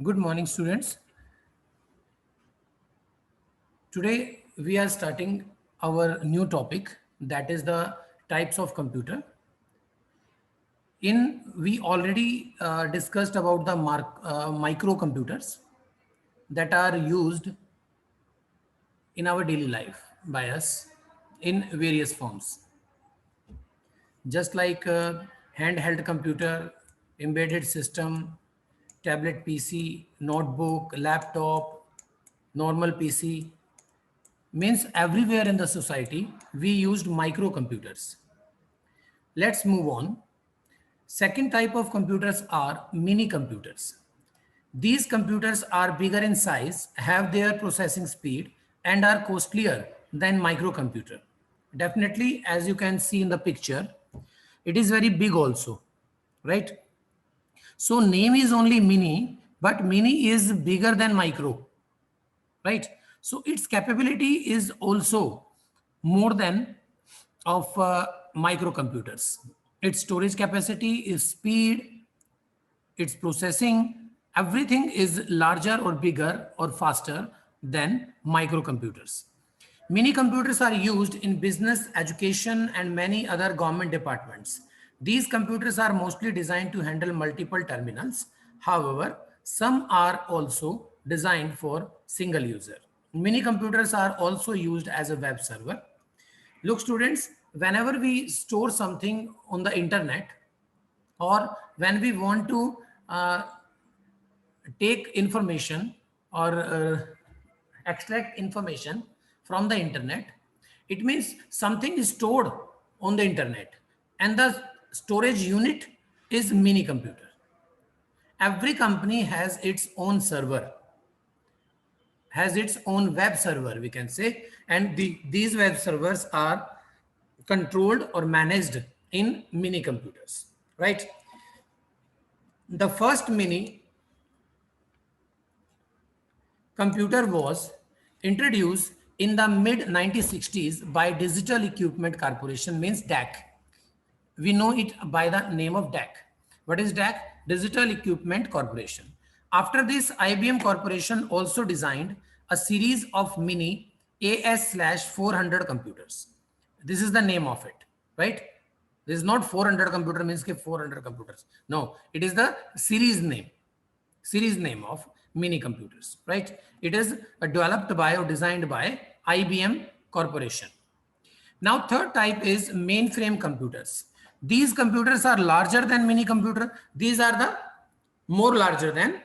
Good morning, students. Today we are starting our new topic, that is the types of computer. We already discussed about the microcomputers that are used in our daily life by us in various forms, just like handheld computer, embedded system, tablet PC, notebook, laptop, normal PC. Means everywhere in the society we used microcomputers. Let's move on. Second type of computers are mini computers. These computers are bigger in size, have their processing speed, and are costlier than microcomputer. Definitely, as you can see in the picture, it is very big also, right? So name is only mini, but mini is bigger than micro, right? So its capability is also more than of microcomputers. Its storage capacity, its speed, its processing, everything is larger or bigger or faster than microcomputers. Mini computers are used in business, education, and many other government departments. These computers are mostly designed to handle multiple terminals. However, some are also designed for single user. Mini computers are also used as a web server. Look, students, whenever we store something on the internet, or when we want to uh, take information or extract information from the internet, it means something is stored on the internet, and the storage unit is mini computer. Every company has its own server, has its own web server, we can say, and these web servers are controlled or managed in mini computers, right? The first mini computer was introduced in the mid 1960s by Digital Equipment Corporation, means DEC. We know it by the name of DEC. What is DEC? Digital Equipment Corporation. After this, IBM Corporation also designed a series of mini AS/400 computers. This is the name of it, right? This is not 400 computer means 400 computers. No, it is the series name of mini computers, right? It is developed by or designed by IBM Corporation. Now, third type is mainframe computers. These computers are larger than mini computer. These are the more larger than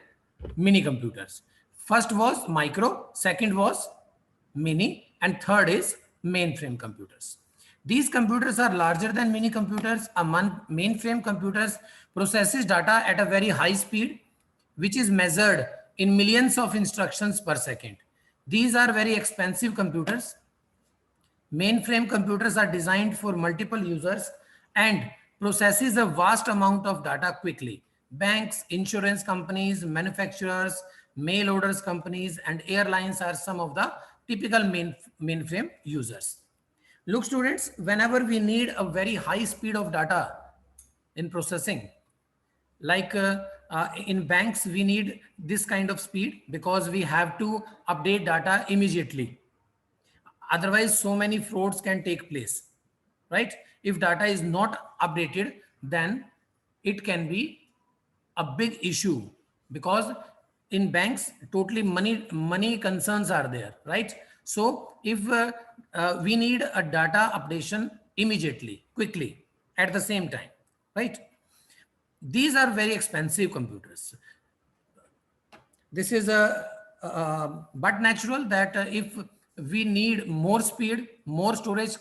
mini computers. First was micro, second was mini, and third is mainframe computers. These computers are larger than mini computers. A mainframe computers processes data at a very high speed, which is measured in millions of instructions per second. These are very expensive computers. Mainframe computers are designed for multiple users and processes a vast amount of data quickly. Banks, insurance companies, manufacturers, mail orders companies, and airlines are some of the typical mainframe users. Look, students, whenever we need a very high speed of data in processing, like in banks, we need this kind of speed because we have to update data immediately. Otherwise, so many frauds can take place, right? If data is not updated, then it can be a big issue, because in banks totally money concerns are there, right? So if we need a data updation immediately, quickly, at the same time, right? These are very expensive computers. This is but natural that if we need more speed, more storage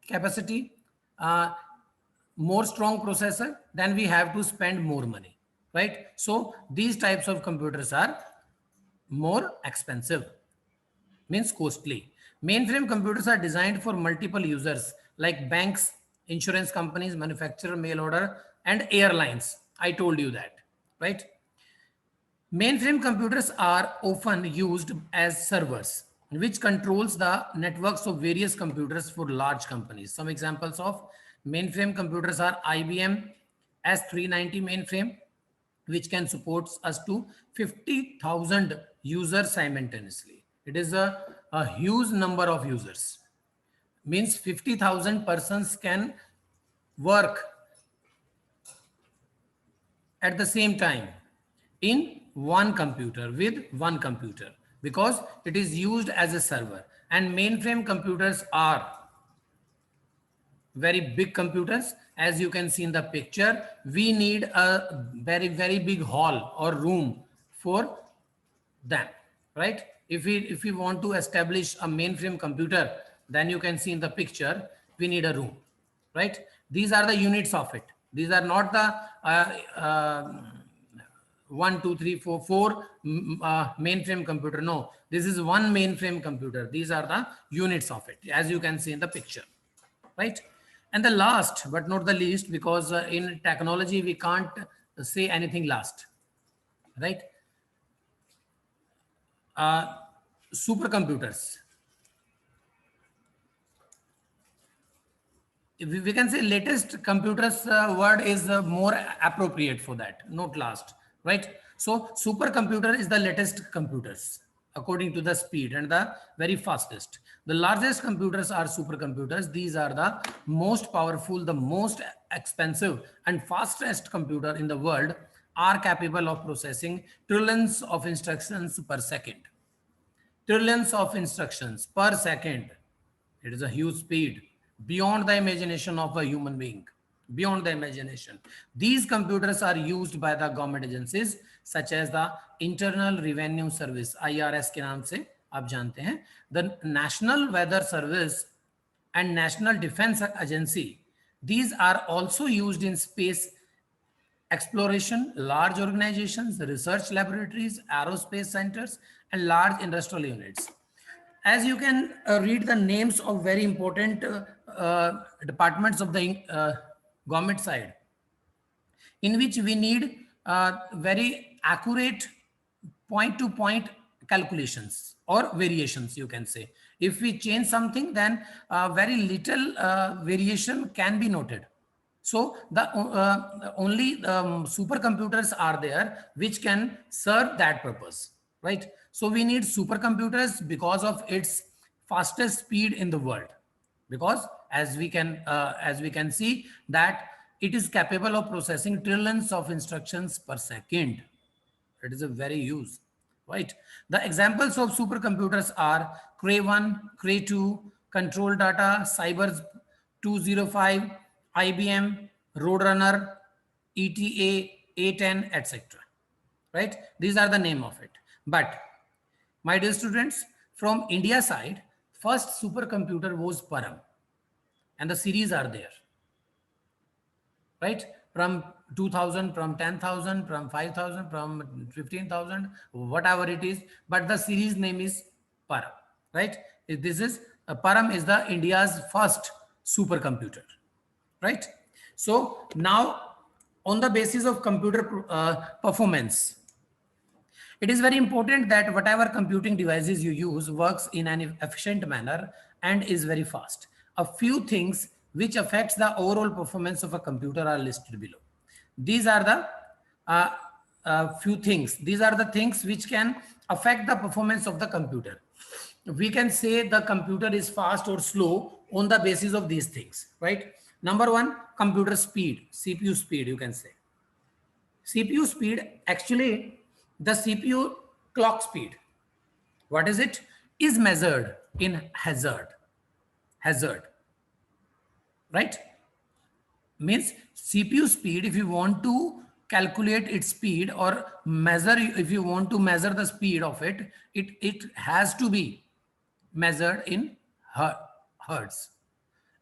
capacity, uh, more strong processor, then we have to spend more money, right? So these types of computers are more expensive, means costly. Mainframe computers are designed for multiple users like banks, insurance companies, manufacturer, mail order, and airlines. I told you that, right? Mainframe computers are often used as servers, which controls the networks of various computers for large companies. Some examples of mainframe computers are IBM S390 mainframe, which can support us to 50,000 users simultaneously. It is a huge number of users. Means 50,000 persons can work at the same time in one computer with one computer, because it is used as a server, and mainframe computers are very big computers. As you can see in the picture, we need a very big hall or room for them, right? If we want to establish a mainframe computer, then you can see in the picture we need a room, right? These are the units of it. These are not the one two three four mainframe computer. No, this is one mainframe computer. These are the units of it, as you can see in the picture, right? And the last but not the least, because in technology we can't say anything last, right? uh, Supercomputers. We can say latest computers word is more appropriate for that, not last, right? So supercomputer is the latest computers according to the speed and the very fastest. The largest computers are supercomputers. These are the most powerful, the most expensive and fastest computer in the world, are capable of processing trillions of instructions per second. Trillions of instructions per second. It is a huge speed, beyond the imagination of a human being. Beyond the imagination. These computers are used by the government agencies such as the Internal Revenue Service, IRS के नाम से आप जानते हैं, the National Weather Service and National Defense Agency. These are also used in space exploration, large organizations, research laboratories, aerospace centers, and large industrial units. As you can read the names of very important departments of the government side, in which we need very accurate point to point calculations or variations, you can say. If we change something, then very little variation can be noted. So the only supercomputers are there which can serve that purpose, right? So we need supercomputers because of its fastest speed in the world, because as we can see that it is capable of processing trillions of instructions per second. It is a very huge, right? The examples of supercomputers are Cray 1, Cray 2, Control Data, Cybers 205, IBM, Roadrunner, ETA, A10, etc. Right? These are the name of it. But my dear students, from India side, first supercomputer was Param, and the series are there, right? From 2000, from 10,000, from 5,000, from 15,000, whatever it is, but the series name is Param, right? This is Param is the India's first supercomputer, right? So now, on the basis of computer performance, it is very important that whatever computing devices you use works in an efficient manner and is very fast. A few things which affects the overall performance of a computer are listed below. These are the few things. These are the things which can affect the performance of the computer. We can say the computer is fast or slow on the basis of these things, right? Number one, computer speed, CPU speed, you can say. CPU speed, actually the CPU clock speed, what is it? Is measured in hazard, right? Means CPU speed, if you want to calculate its speed or measure, if you want to measure the speed of it, it has to be measured in hertz.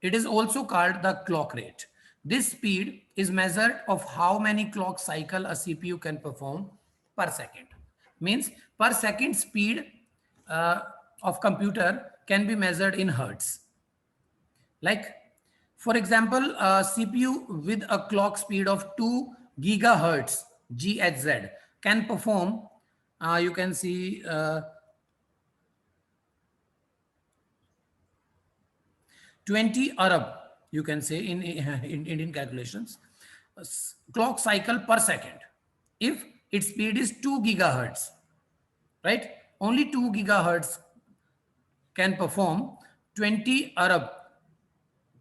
It is also called the clock rate. This speed is measured of how many clock cycle a CPU can perform per second. Means per second speed uh, of computer can be measured in hertz. Like, for example, a CPU with a clock speed of 2 gigahertz GHz can perform, you can see 20 Arab, you can say in Indian calculations, clock cycle per second. if its speed is 2 gigahertz, right? Only 2 gigahertz can perform 20 arab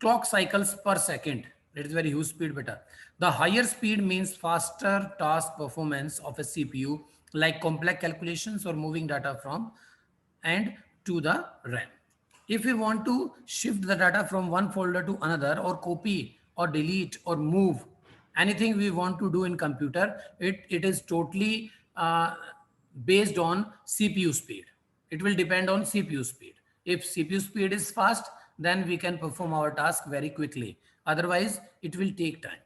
clock cycles per second. It is very huge speed beta. The higher speed means faster task performance of a CPU, like complex calculations or moving data from and to the RAM. If we want to shift the data from one folder to another, or copy or delete or move anything we want to do in computer, it is totally based on CPU speed. It will depend on CPU speed. If CPU speed is fast, then we can perform our task very quickly. Otherwise, it will take time.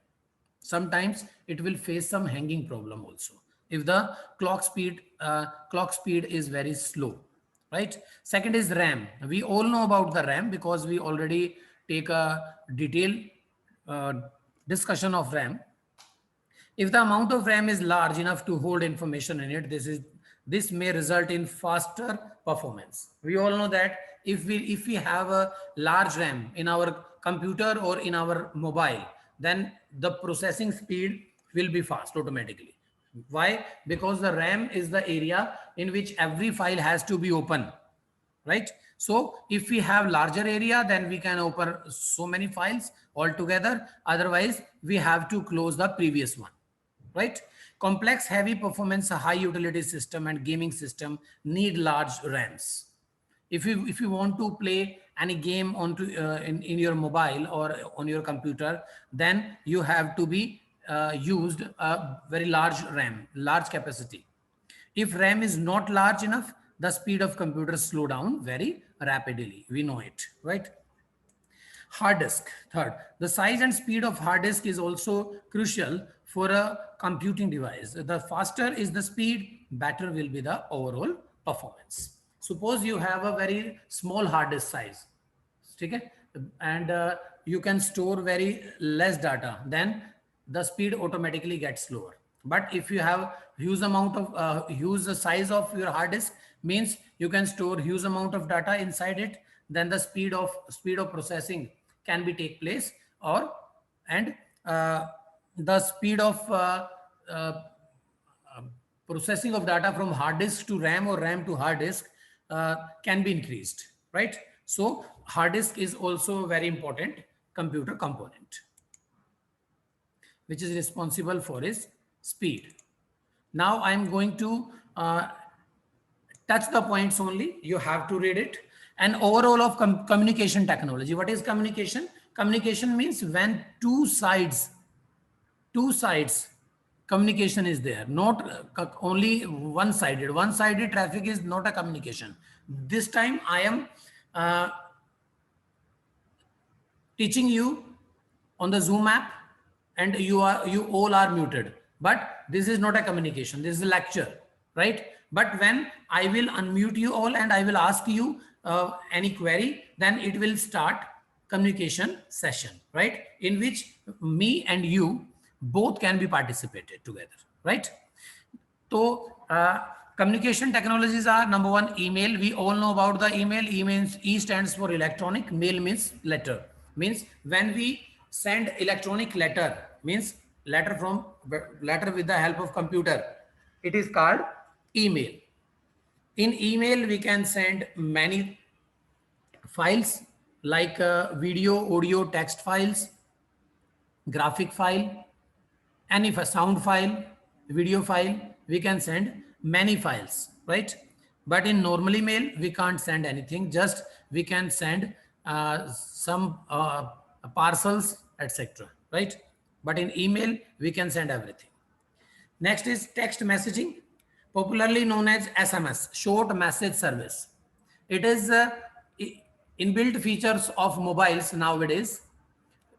Sometimes it will face some hanging problem also if the clock speed is very slow, right? Second is RAM. We all know about the RAM because we already take a detailed uh, discussion of RAM. If the amount of RAM is large enough to hold information in it, this may result in faster performance. We all know that if we have a large RAM in our computer or in our mobile, then the processing speed will be fast automatically. Why? Because the RAM is the area in which every file has to be open, right? So if we have larger area, then we can open so many files altogether. Otherwise, we have to close the previous one, right? Complex, heavy performance, high utility system and gaming system need large RAMs. If you want to play any game onto in your mobile or on your computer, then you have to be used a very large RAM, large capacity. If RAM is not large enough, the speed of computers slow down very rapidly. We know it, right? Hard disk. Third, the size and speed of hard disk is also crucial for a computing device. The faster is the speed, better will be the overall performance. Suppose you have a very small hard disk size, okay, and you can store very less data, then the speed automatically gets slower. But if you have huge amount of huge the size of your hard disk, means you can store huge amount of data inside it, then the speed of processing can be take place, or and the speed of uh, processing of data from hard disk to RAM or RAM to hard disk can be increased, right? So hard disk is also a very important computer component, which is responsible for its speed. Now I'm going to touch the points only. You have to read it. And overall of communication technology. What is communication? Communication means when two sides communication is there, not only one sided traffic is not a communication. This time I am uh, teaching you on the Zoom app, and you all are muted, but this is not a communication, this is a lecture, right? But when I will unmute you all and I will ask you any query, then it will start communication session, right, in which me and you both can be participated together, right? So communication technologies are: number one, email. We all know about the email. E means E stands for electronic. Mail means letter. Means when we send electronic letter, means letter with the help of computer, it is called email. In email, we can send many files like video, audio, text files, graphic file, any sound file, video file. We can send many files, right? But in normally mail, we can't send anything. Just we can send some parcels, etc., right? But in email, we can send everything. Next is text messaging, popularly known as SMS, short message service. It is inbuilt features of mobiles nowadays.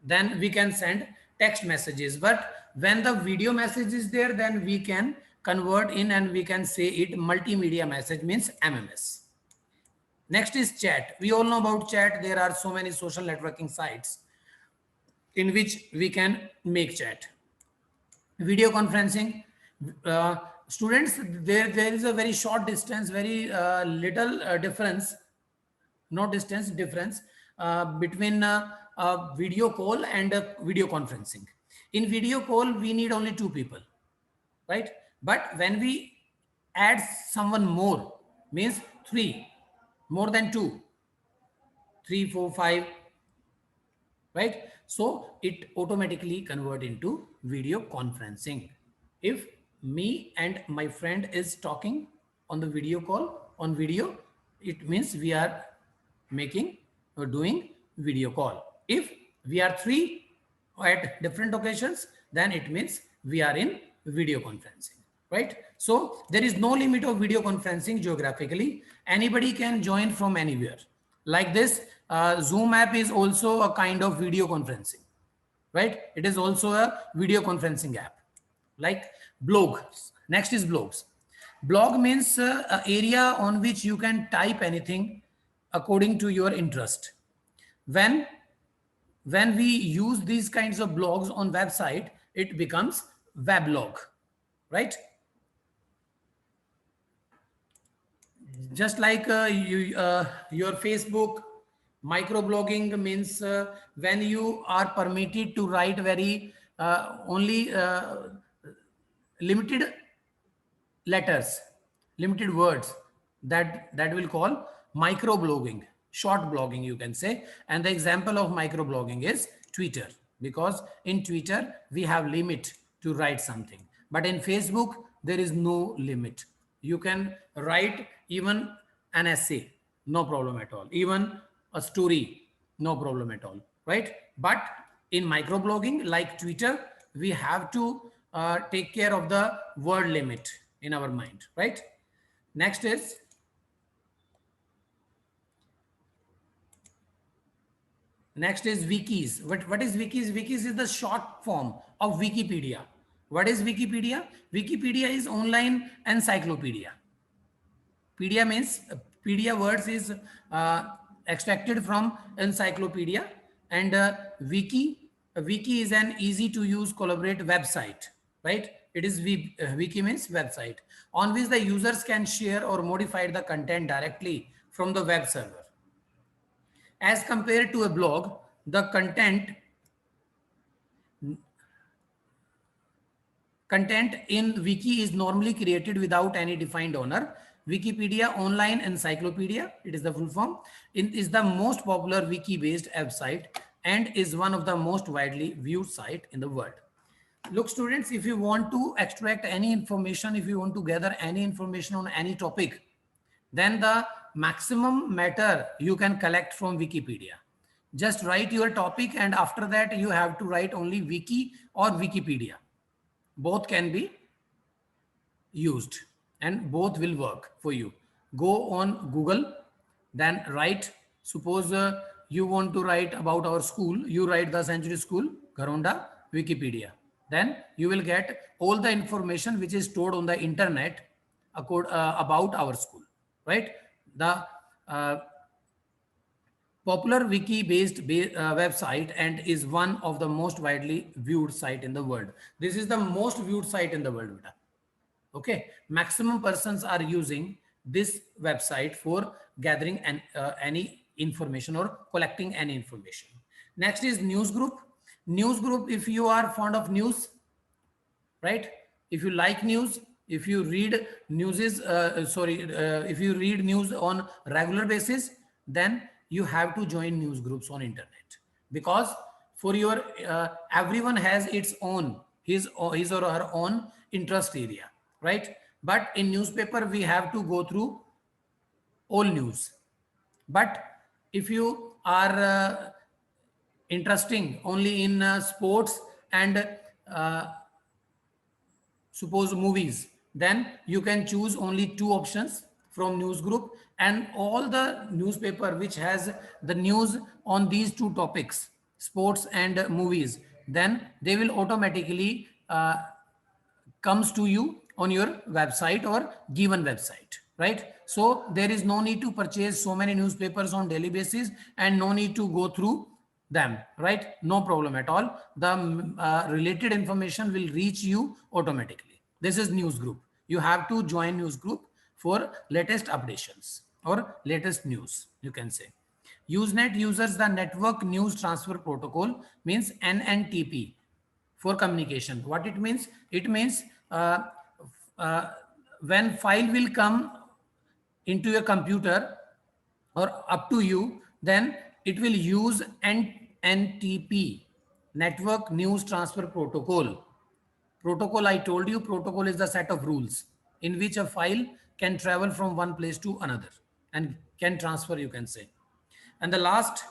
Then we can send text messages. But when the video message is there, then we can convert in and we can say it multimedia message, means MMS. Next is chat. We all know about chat. There are so many social networking sites in which we can make chat. Video conferencing. Students, there is a very short distance, very little difference, no distance difference between video call and video conferencing. In video call, we need only two people, right? But when we add someone more, means 3, more than 2, 3, 4, 5, right? So it automatically convert into video conferencing. If me and my friend is talking on the video call, on video, it means we are making or doing video call. If we are 3 at different occasions, then it means we are in video conferencing, right? So there is no limit of video conferencing geographically. Anybody can join from anywhere. Like this, Zoom app is also a kind of video conferencing, right? It is also a video conferencing app. Like blog. Next is blogs. Blog means an area on which you can type anything according to your interest. When when we use these kinds of blogs on website, it becomes weblog, right? Just like your Facebook. Microblogging means when you are permitted to write very only limited letters, limited words, that will call microblogging, short blogging you can say. And the example of microblogging is Twitter, because in Twitter we have limit to write something, but in Facebook there is no limit. You can write even an essay, no problem at all, even a story, no problem at all, right? But in microblogging like Twitter, we have to take care of the word limit in our mind, right? Next is wikis. What is wikis? Wikis is the short form of Wikipedia. What is Wikipedia? Wikipedia is online encyclopedia. Pedia means pedia words is extracted from encyclopedia, and wiki is an easy to use collaborate website, right? It is wiki means website on which the users can share or modify the content directly from the web server. As compared to a blog, the content in wiki is normally created without any defined owner. Wikipedia Online Encyclopedia, it is the full form, is the most popular wiki-based website and is one of the most widely viewed site in the world. Look, students, if you want to extract any information, if you want to gather any information on any topic, then the maximum matter you can collect from Wikipedia. Just write your topic, and after that you have to write only wiki or Wikipedia. Both can be used and both will work for you. Go on Google, then write. Suppose you want to write about our school, you write the Century School, Garonda, Wikipedia. Then you will get all the information which is stored on the internet about our school, right? The popular wiki-based website and is one of the most widely viewed site in the world. This is the most viewed site in the world. Okay, maximum persons are using this website for gathering any information or collecting any information. Next is news group. News group, if you are fond of news, right? If you like news, if you read news if you read news on regular basis, then you have to join news groups on internet, because for your everyone has its own his or her own interest area, right? But in newspaper we have to go through all news. But if you are interesting only in sports and suppose movies, then you can choose only 2 options from news group, and all the newspaper which has the news on these 2 topics, sports and movies, then they will automatically comes to you on your website or given website, right? So there is no need to purchase so many newspapers on daily basis and no need to go through them, right? No problem at all. The related information will reach you automatically. This is news group. You have to join news group for latest updations or latest news, you can say. Usenet uses the network news transfer protocol, means NNTP, for communication. What it means? It means uh, when file will come into your computer or up to you, then it will use NTP, Network News Transfer Protocol. Protocol, I told you, protocol is the set of rules in which a file can travel from one place to another and can transfer, you can say. And the last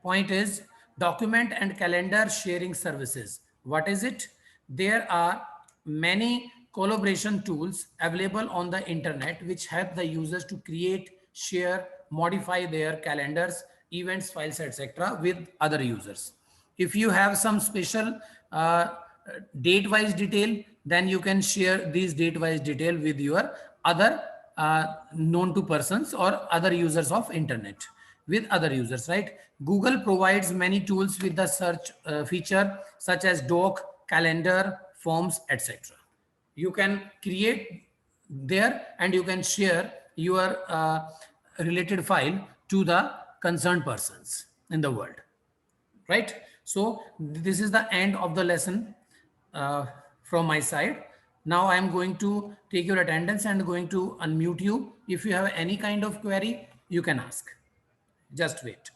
point is document and calendar sharing services. What is it? There are many collaboration tools available on the internet which help the users to create, share, modify their calendars, events, files, etc. with other users. If you have some special date wise detail, then you can share these date wise detail with your other known to persons or other users of internet, with other users, right? Google provides many tools with the search feature such as doc, calendar, forms, etc. You can create there and you can share your related file to the concerned persons in the world, right? So this is the end of the lesson uh, from my side. Now I am going to take your attendance and going to unmute you. If you have any kind of query, you can ask. Just wait.